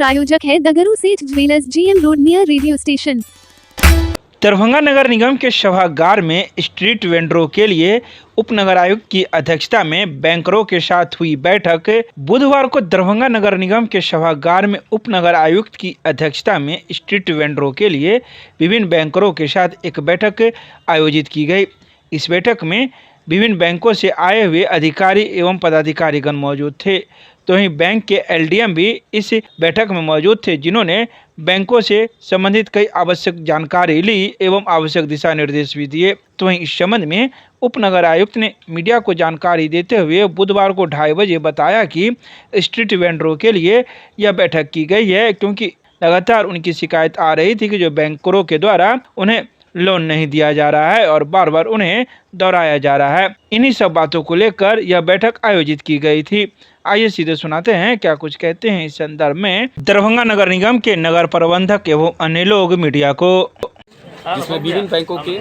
प्रायोजक है Dagru Seth jewellers, GM road near radio station. Darbhanga नगर निगम के सभागार में स्ट्रीट वेंडरों के लिए उपनगर आयुक्त की अध्यक्षता में बैंकरों के साथ हुई बैठक। बुधवार को दरभंगा नगर निगम के सभागार में उपनगर आयुक्त की अध्यक्षता में स्ट्रीट वेंडरों के लिए विभिन्न बैंकरों के साथ एक बैठक आयोजित की गई। इस बैठक में विभिन्न बैंकों से आए हुए अधिकारी एवं पदाधिकारीगण मौजूद थे। तो वहीं बैंक के LDM भी इस बैठक में मौजूद थे, जिन्होंने बैंकों से संबंधित कई आवश्यक जानकारी ली एवं आवश्यक दिशा निर्देश भी दिए। तो वहीं इस संबंध में उपनगर आयुक्त ने मीडिया को जानकारी देते हुए बुधवार को 2:30 बजे बताया कि स्ट्रीट वेंडरों के लिए यह बैठक की गई है, क्योंकि लगातार उनकी शिकायत आ रही थी कि जो बैंकरों के द्वारा उन्हें लोन नहीं दिया जा रहा है और बार बार उन्हें दोहराया जा रहा है। इन्हीं सब बातों को लेकर यह बैठक आयोजित की गई थी। आइए सीधे सुनाते हैं क्या कुछ कहते हैं इस संदर्भ में दरभंगा नगर निगम के नगर प्रबंधक एवं अन्य लोग मीडिया को। जिसमें विभिन्न बैंकों के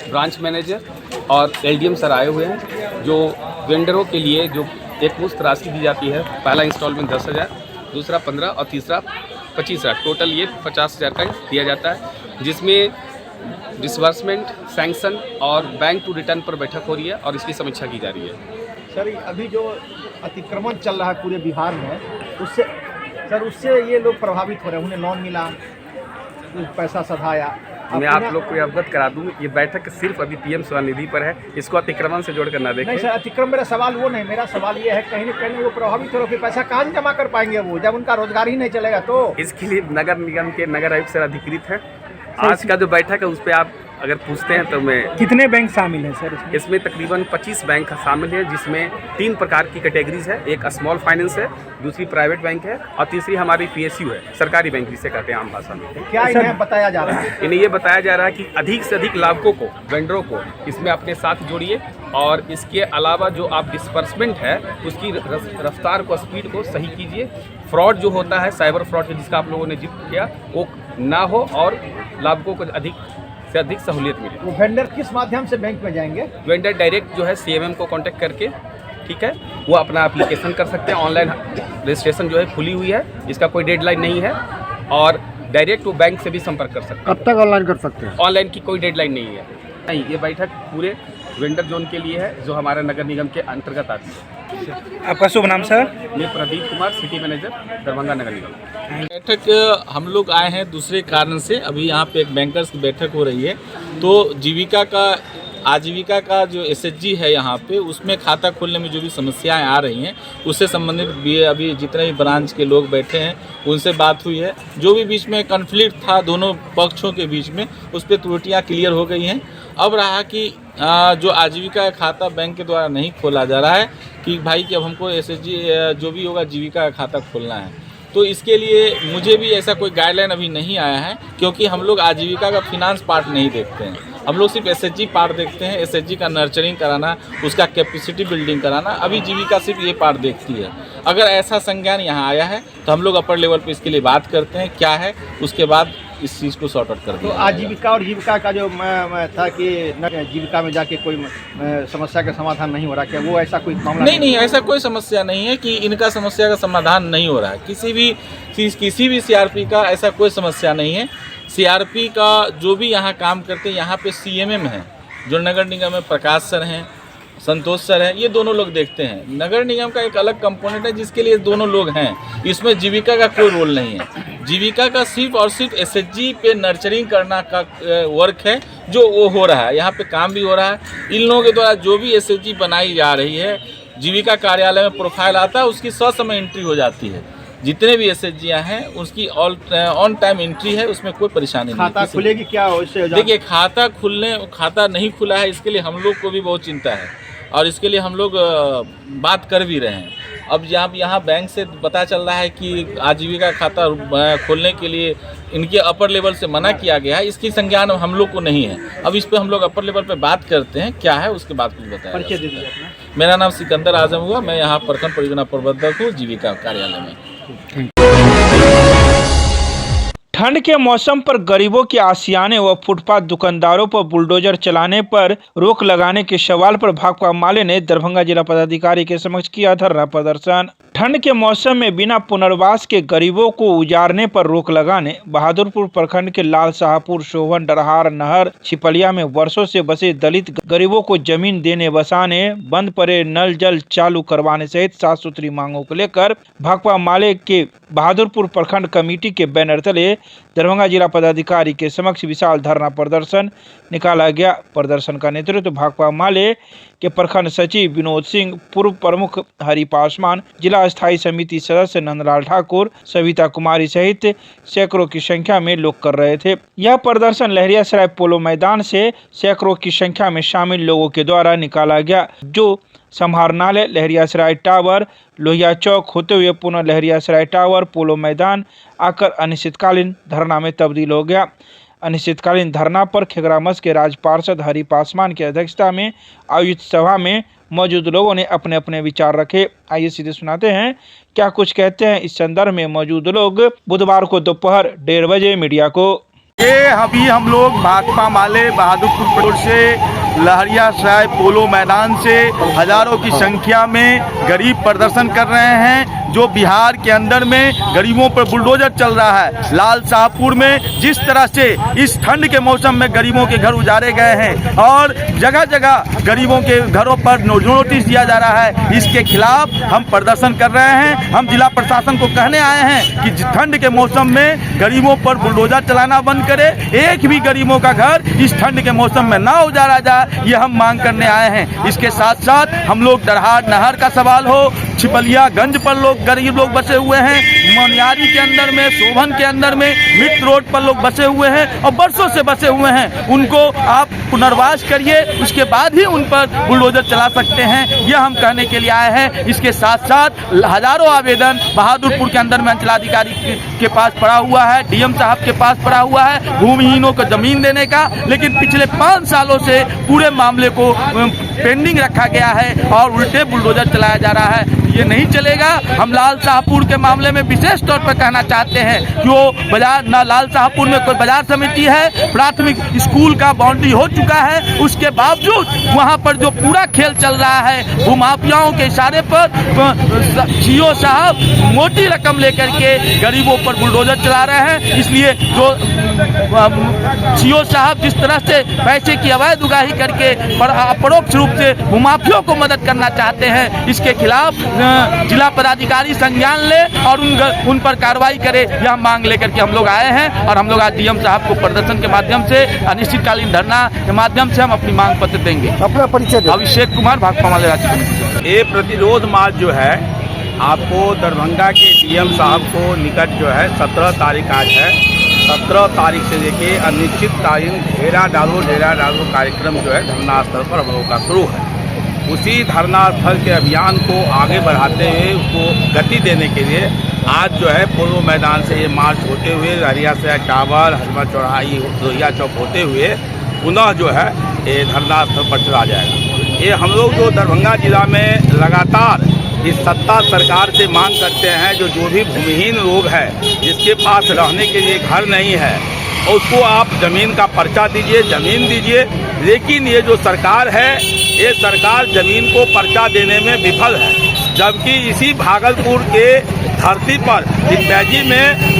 ब्रांच मैनेजर और LDM सर आए हुए हैं, जो वेंडरों के लिए जो एक मुश्त राशि दी जाती है। पहला इंस्टॉलमेंट 10,000, दूसरा 15 और तीसरा 25,000, टोटल ये 50,000 का दिया जाता है, जिसमें डिसबर्समेंट, सैंक्शन और बैंक टू रिटर्न पर बैठक हो रही है और इसकी समीक्षा की जा रही है। सर, अभी जो अतिक्रमण चल रहा है पूरे बिहार में, उससे ये लोग प्रभावित हो रहे हैं। उन्हें लोन मिला, पैसा सधाया। मैं आप लोग को अवगत करा दूँ, ये बैठक सिर्फ अभी PM स्वनिधि पर है, इसको अतिक्रमण से जोड़कर ना देखें। नहीं सर, अतिक्रमण मेरा सवाल वो नहीं, मेरा सवाल ये है कहीं न कहीं वो प्रभावित हो रहे हैं। पैसा कहाँ से जमा कर पाएंगे वो, जब उनका रोजगार ही नहीं चलेगा तो। इसके लिए नगर निगम के नगर आयुक्त सर अधिकृत है। आज का जो बैठक है उस पर आप अगर पूछते हैं तो मैं कितने बैंक शामिल हैं सर इसमें तकरीबन 25 बैंक शामिल हैं, जिसमें 3 प्रकार की कैटेगरीज है। एक स्मॉल फाइनेंस है, दूसरी प्राइवेट बैंक है और तीसरी हमारी PSU है, सरकारी बैंक जिसे कहते हैं आम भाषा में। क्या इन्हें बताया जा रहा है? इन्हें ये बताया जा रहा है कि अधिक से अधिक लाभुकों को, वेंडरों को इसमें अपने साथ जोड़िए और इसके अलावा जो आप डिस्पर्समेंट है उसकी रफ्तार को, स्पीड को सही कीजिए। फ्रॉड जो होता है, साइबर फ्रॉड जिसका आप लोगों ने जिक्र किया, वो ना हो और लाभुकों को अधिक से अधिक सहूलियत मिले। वो वेंडर किस माध्यम से बैंक में जाएंगे? वेंडर डायरेक्ट जो है CMM को कांटेक्ट करके, ठीक है, वो अपना एप्लीकेशन कर सकते हैं। ऑनलाइन रजिस्ट्रेशन जो है खुली हुई है, इसका कोई डेडलाइन नहीं है और डायरेक्ट वो बैंक से भी संपर्क कर सकते हैं। कब तक ऑनलाइन कर सकते हैं? ऑनलाइन की कोई डेडलाइन नहीं है। नहीं, ये बैठक पूरे वेंडर जोन के लिए है जो हमारे नगर निगम के अंतर्गत आती है। आपका शुभ नाम सर? ये प्रदीप कुमार, सिटी मैनेजर, दरभंगा नगर निगम। बैठक हम लोग आए हैं दूसरे कारण से। अभी यहाँ पे एक बैंकर्स की बैठक हो रही है, तो आजीविका का जो SHG है यहाँ पे, उसमें खाता खोलने में जो भी समस्याएं आ रही हैं उससे संबंधित भी अभी जितने भी ब्रांच के लोग बैठे हैं उनसे बात हुई है। जो भी बीच में कॉन्फ्लिक्ट था दोनों पक्षों के बीच में, उस पर त्रुटियाँ क्लियर हो गई हैं। अब रहा कि जो आजीविका का खाता बैंक के द्वारा नहीं खोला जा रहा है कि भाई कि अब हमको SHG जो भी होगा जीविका का खाता खोलना है, तो इसके लिए मुझे भी ऐसा कोई गाइडलाइन अभी नहीं आया है, क्योंकि हम लोग आजीविका का फिनांस पार्ट नहीं देखते हैं। हम लोग सिर्फ SHG पार्ट देखते हैं। SHG का नर्चरिंग कराना, उसका कैपेसिटी बिल्डिंग कराना, अभी जीविका सिर्फ ये पार्ट देखती है। अगर ऐसा संज्ञान यहाँ आया है तो हम लोग अपर लेवल पे इसके लिए बात करते हैं क्या है, उसके बाद इस चीज़ को सॉर्ट आउट कर दिया। तो आजीविका और जीविका का जो था कि जीविका में जाके कोई समस्या का समाधान नहीं हो रहा, क्या वो ऐसा कोई मामला? नहीं, ऐसा कोई समस्या नहीं है कि इनका समस्या का समाधान नहीं हो रहा है। किसी भी CRP का ऐसा कोई समस्या नहीं है। CRP का जो भी यहाँ काम करते हैं, यहाँ पे CMM है जो नगर निगम में, प्रकाश सर हैं, संतोष सर हैं, ये दोनों लोग देखते हैं। नगर निगम का एक अलग कंपोनेंट है जिसके लिए दोनों लोग हैं। इसमें जीविका का कोई रोल नहीं है। जीविका का सिर्फ और सिर्फ SHG पे नर्चरिंग करना का वर्क है, जो वो हो रहा है। यहाँ पे काम भी हो रहा है। इन लोगों के द्वारा जो भी SHG बनाई जा रही है, जीविका कार्यालय में प्रोफाइल आता है, उसकी ससमय एंट्री हो जाती है। जितने भी SHG हैं उसकी ऑन टाइम एंट्री है, उसमें कोई परेशानी नहीं। खाता खुलेगी क्या उससे? देखिए, खाता नहीं खुला है, इसके लिए हम लोग को भी बहुत चिंता है और इसके लिए हम लोग बात कर भी रहे हैं। अब यहाँ बैंक से पता चल रहा है कि आजीविका खाता खोलने के लिए इनके अपर लेवल से मना किया गया है, इसकी संज्ञान हम लोग को नहीं है। अब इस पर हम लोग अपर लेवल पे बात करते हैं क्या है, उसके बाद कुछ बताया। परिचय दे दीजिए अपना। मेरा नाम सिकंदर आजम हुआ, मैं यहाँ प्रखंड परियोजना प्रबंधक हूँ जीविका कार्यालय में। ठंड के मौसम पर गरीबों के आशियाने व फुटपाथ दुकानदारों पर बुलडोजर चलाने पर रोक लगाने के सवाल पर भाकपा माले ने दरभंगा जिला पदाधिकारी के समक्ष किया धरना प्रदर्शन। ठंड के मौसम में बिना पुनर्वास के गरीबों को उजारने पर रोक लगाने बहादुरपुर प्रखंड के लाल शाहपुर, सोहन, डरहार, नहर, छिपलिया में वर्षों से बसे दलित गरीबों को जमीन देने, बसाने, बंद पड़े नल जल चालू करवाने सहित साफ सुथरी मांगों को लेकर भाकपा माले के बहादुरपुर प्रखंड कमेटी के बैनर तले दरभंगा जिला पदाधिकारी के समक्ष विशाल धरना प्रदर्शन निकाला गया। प्रदर्शन का नेतृत्व भाकपा माले के प्रखंड सचिव विनोद सिंह, पूर्व प्रमुख हरि पासवान, जिला स्थायी समिति सदस्य नंदलाल ठाकुर, सविता कुमारी सहित सैकड़ों की संख्या में लोग कर रहे थे। यह प्रदर्शन लहरियासराय पोलो मैदान से सैकड़ों की संख्या में शामिल लोगों के द्वारा निकाला गया, जो समाहरणालय, लहरियासराय टावर, लोहिया चौक होते हुए पुनः लहरियासराय टावर, पोलो मैदान आकर अनिश्चितकालीन धरना में तब्दील हो गया। अनिश्चितकालीन धरना पर खेगरामस के राज पार्षद हरि पासवान की अध्यक्षता में आयोजित सभा में मौजूद लोगों ने अपने अपने विचार रखे। आइए सीधे सुनाते हैं क्या कुछ कहते हैं इस संदर्भ में मौजूद लोग बुधवार को दोपहर 1:30 बजे मीडिया को। ये अभी हम लोग भाकपा माले बहादुरपुर से लहरियासराय पोलो मैदान से हजारों की संख्या में गरीब प्रदर्शन कर रहे हैं, जो बिहार के अंदर में गरीबों पर बुलडोजर चल रहा है। लाल शाहपुर में जिस तरह से इस ठंड के मौसम में गरीबों के घर उजारे गए हैं और जगह जगह गरीबों के घरों पर नोटिस दिया जा रहा है, इसके खिलाफ हम प्रदर्शन कर रहे हैं। हम जिला प्रशासन को कहने आए हैं कि ठंड के मौसम में गरीबों पर बुलडोजर चलाना बंद करे, एक भी गरीबों का घर इस ठंड के मौसम में ना उजारा जाए, ये हम मांग करने आए हैं। इसके साथ साथ हम लोग डरहार नहर का सवाल हो, छिपलिया गंज पर लोग गरीब लोग बसे हुए हैं, मोनियारी के अंदर में, शोभन के अंदर में, मित्र रोड पर लोग बसे हुए हैं और बरसों से बसे हुए हैं, उनको आप पुनर्वास करिए, उसके बाद ही उन पर बुलडोजर चला सकते हैं, यह हम कहने के लिए आए हैं। इसके साथ साथ हजारों आवेदन बहादुरपुर के अंदर में अंचलाधिकारी के पास पड़ा हुआ है, डीएम साहब के पास पड़ा हुआ है भूमिहीनों को जमीन देने का, लेकिन पिछले 5 सालों से पूरे मामले को पेंडिंग रखा गया है और उल्टे बुलडोजर चलाया जा रहा है। ये नहीं चलेगा। हम लाल शाहपुर के मामले में विशेष तौर पर कहना चाहते हैं कि वो बाजार ना, लाल शाहपुर में कोई बाजार समिति है, प्राथमिक स्कूल का बाउंड्री हो चुका है, उसके बावजूद वहाँ पर जो पूरा खेल चल रहा है भूमाफियाओं के इशारे पर सीओ साहब मोटी रकम लेकर के गरीबों पर बुलडोजर चला रहे हैं। इसलिए जो सीओ साहब जिस तरह से पैसे की अवैध उगाही करके अपरोक्ष रूप से भूमाफियों को मदद करना चाहते हैं, इसके खिलाफ जिला पदाधिकारी संज्ञान ले और उन पर कार्रवाई करे, यह मांग लेकर के हम लोग आए हैं। और हम लोग आज डीएम साहब को प्रदर्शन के माध्यम से, अनिश्चितकालीन धरना के माध्यम से हम अपनी मांग पत्र देंगे। अपना परिचय। अभिषेक कुमार, भाकपा माले राज्य कमेटी। ये प्रतिरोध मार्च जो है आपको दरभंगा के डीएम साहब को निकट जो है 17 तारीख आज है, 17 तारीख से लेके अनिश्चितकालीन डेरा डालो कार्यक्रम जो है धरना स्थल पर हम लोग का शुरू है। उसी धरना स्थल के अभियान को आगे बढ़ाते हुए उसको गति देने के लिए आज जो है पोलो मैदान से ये मार्च होते हुए लहरियासराय टावर, हजमा चौराही, लोहिया चौक होते हुए पुनः जो है ये धरना स्थल पर चला जाएगा। ये हम लोग जो दरभंगा जिला में लगातार इस सत्ता सरकार से मांग करते हैं, जो भी भूमिहीन लोग हैं, जिसके पास रहने के लिए घर नहीं है, उसको आप ज़मीन का पर्चा दीजिए, ज़मीन दीजिए। लेकिन ये जो सरकार है, ये सरकार ज़मीन को पर्चा देने में विफल है, जबकि इसी भागलपुर के धरती पर दिग्बैजी में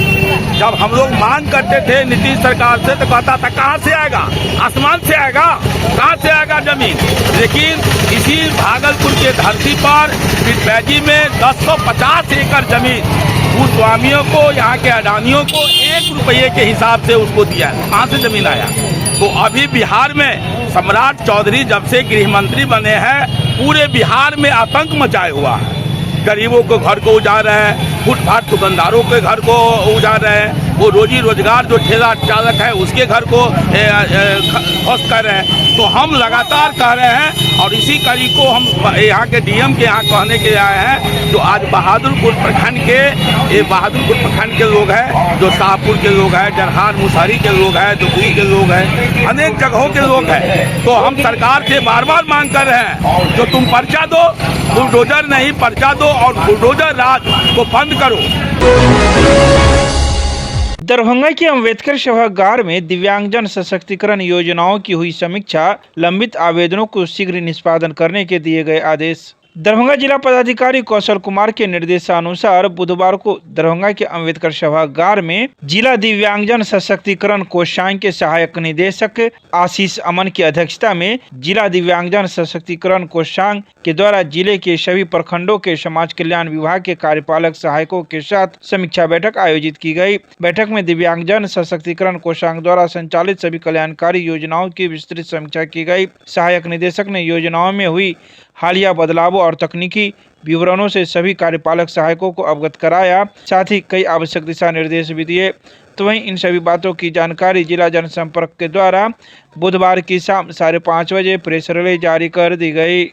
जब हम लोग मांग करते थे नीतीश सरकार से, तो कहता था कहाँ से आएगा, आसमान से आएगा, कहाँ से आएगा ज़मीन। लेकिन इसी भागलपुर के धरती पर दिग्बैजी में 1050 एकड़ ज़मीन भूस्वामियों को, यहाँ के अडानियों को 1 रुपये के हिसाब से उसको दिया है। कहाँ से ज़मीन आया? तो अभी बिहार में सम्राट चौधरी जब से गृह मंत्री बने हैं, पूरे बिहार में आतंक मचाए हुआ है। गरीबों को घर को उजाड़ रहे हैं, फुटपाथ दुकानदारों के घर को उजाड़ रहे हैं, वो रोजी रोजगार जो ठेला चालक है उसके घर को ध्वस्त कर रहे हैं। तो हम लगातार कह रहे हैं और इसी कड़ी को हम यहाँ के डीएम के यहाँ कहने के आए हैं, जो आज बहादुरपुर प्रखंड के, ये बहादुरपुर प्रखंड के लोग हैं, जो शाहपुर के लोग हैं, जरहार मुसहरी के लोग हैं, दुबई के लोग हैं, अनेक जगहों के लोग हैं। तो हम सरकार से बार बार मांग कर रहे हैं, जो तुम पर्चा दो, बुलडोजर नहीं पर्चा दो और बुलडोजर राज को बंद करो। दरभंगा के अम्बेडकर सभागार में दिव्यांगजन सशक्तिकरण योजनाओं की हुई समीक्षा, लंबित आवेदनों को शीघ्र निष्पादन करने के दिए गए आदेश। दरभंगा जिला पदाधिकारी कौशल कुमार के निर्देशानुसार बुधवार को दरभंगा के अम्बेडकर सभागार में जिला दिव्यांगजन सशक्तिकरण कोषांग के सहायक निदेशक आशीष अमन की अध्यक्षता में जिला दिव्यांगजन सशक्तिकरण कोषांग के द्वारा जिले के सभी प्रखंडों के समाज कल्याण विभाग के कार्यपालक सहायकों के साथ समीक्षा बैठक आयोजित की गई। बैठक में दिव्यांगजन सशक्तिकरण कोषांग द्वारा संचालित सभी कल्याणकारी योजनाओं की विस्तृत समीक्षा की गई। सहायक निदेशक ने योजनाओं में हुई हालिया बदलावों और तकनीकी विवरणों से सभी कार्यपालक सहायकों को अवगत कराया, साथ ही कई आवश्यक दिशा निर्देश भी दिए। तो वहीं इन सभी बातों की जानकारी जिला जनसंपर्क के द्वारा बुधवार की शाम 5:30 बजे प्रेस रिलीज जारी कर दी गई।